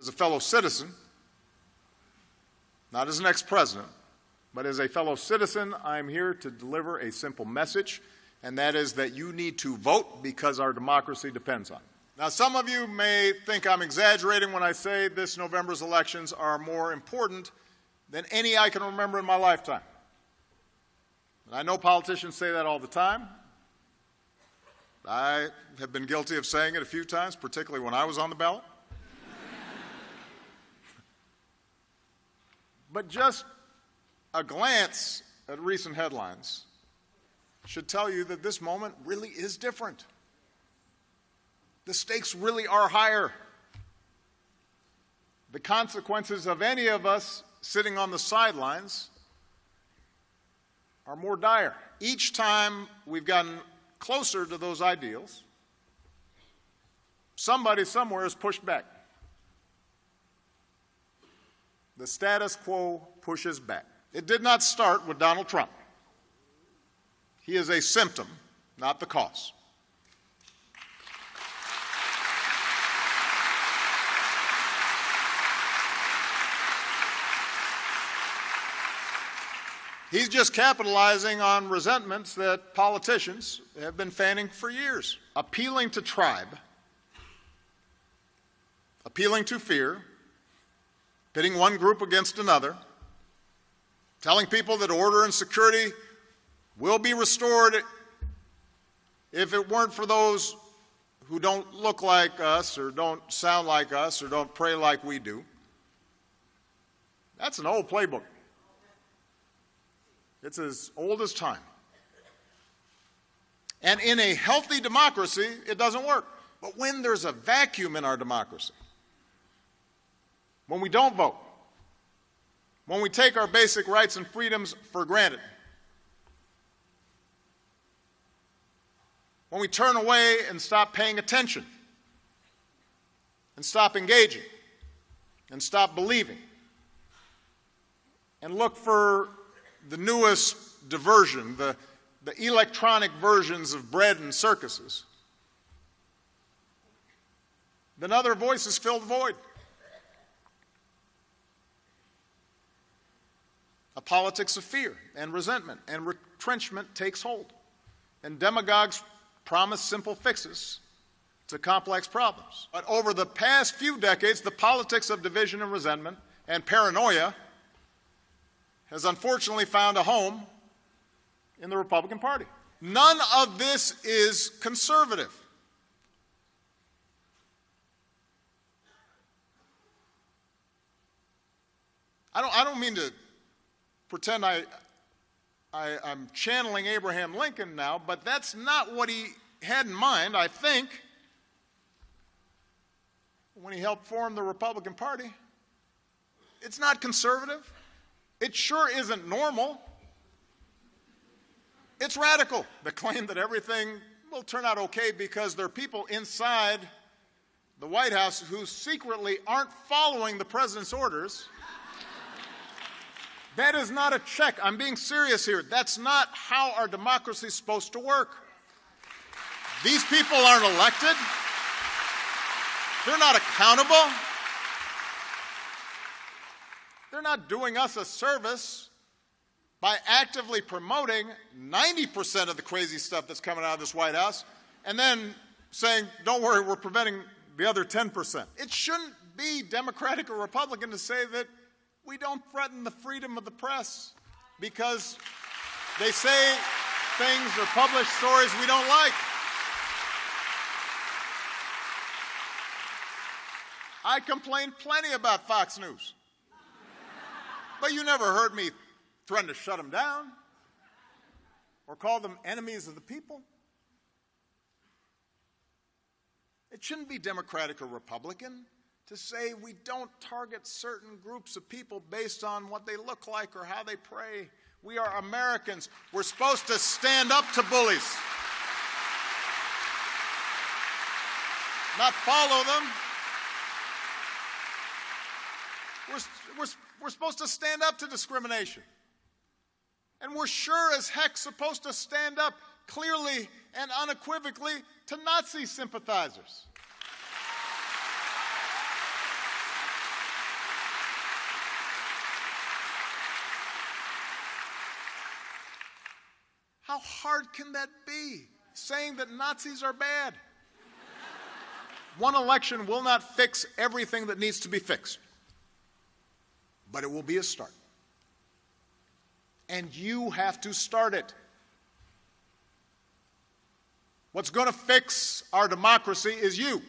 As a fellow citizen, not as an ex-president, but as a fellow citizen, I'm here to deliver a simple message, and that is that you need to vote because our democracy depends on it. Now, some of you may think I'm exaggerating when I say this November's elections are more important than any I can remember in my lifetime. And I know politicians say that all the time. I have been guilty of saying it a few times, particularly when I was on the ballot. But just a glance at recent headlines should tell you that this moment really is different. The stakes really are higher. The consequences of any of us sitting on the sidelines are more dire. Each time we've gotten closer to those ideals, somebody somewhere has pushed back. The status quo pushes back. It did not start with Donald Trump. He is a symptom, not the cause. He's just capitalizing on resentments that politicians have been fanning for years, appealing to tribe, appealing to fear, pitting one group against another, telling people that order and security will be restored if it weren't for those who don't look like us or don't sound like us or don't pray like we do. That's an old playbook. It's as old as time. And in a healthy democracy, it doesn't work. But when there's a vacuum in our democracy, when we don't vote, when we take our basic rights and freedoms for granted, when we turn away and stop paying attention, and stop engaging, and stop believing, and look for the newest diversion, the electronic versions of bread and circuses, then other voices fill the void. A politics of fear and resentment and retrenchment takes hold, and demagogues promise simple fixes to complex problems. But over the past few decades, the politics of division and resentment and paranoia has unfortunately found a home in the Republican Party. None of this is conservative. I don't mean to pretend I'm channeling Abraham Lincoln now, but that's not what he had in mind, I think, when he helped form the Republican Party. It's not conservative. It sure isn't normal. It's radical. The claim that everything will turn out okay because there are people inside the White House who secretly aren't following the president's orders. That is not a check. I'm being serious here. That's not how our democracy is supposed to work. These people aren't elected. They're not accountable. They're not doing us a service by actively promoting 90% of the crazy stuff that's coming out of this White House and then saying, don't worry, we're preventing the other 10%. It shouldn't be Democratic or Republican to say that we don't threaten the freedom of the press because they say things or publish stories we don't like. I complained plenty about Fox News. But you never heard me threaten to shut them down or call them enemies of the people. It shouldn't be Democratic or Republican to say we don't target certain groups of people based on what they look like or how they pray. We are Americans. We're supposed to stand up to bullies, not follow them. We're supposed to stand up to discrimination. And we're sure as heck supposed to stand up clearly and unequivocally to Nazi sympathizers. How hard can that be? Saying that Nazis are bad. One election will not fix everything that needs to be fixed, but it will be a start. And you have to start it. What's going to fix our democracy is you.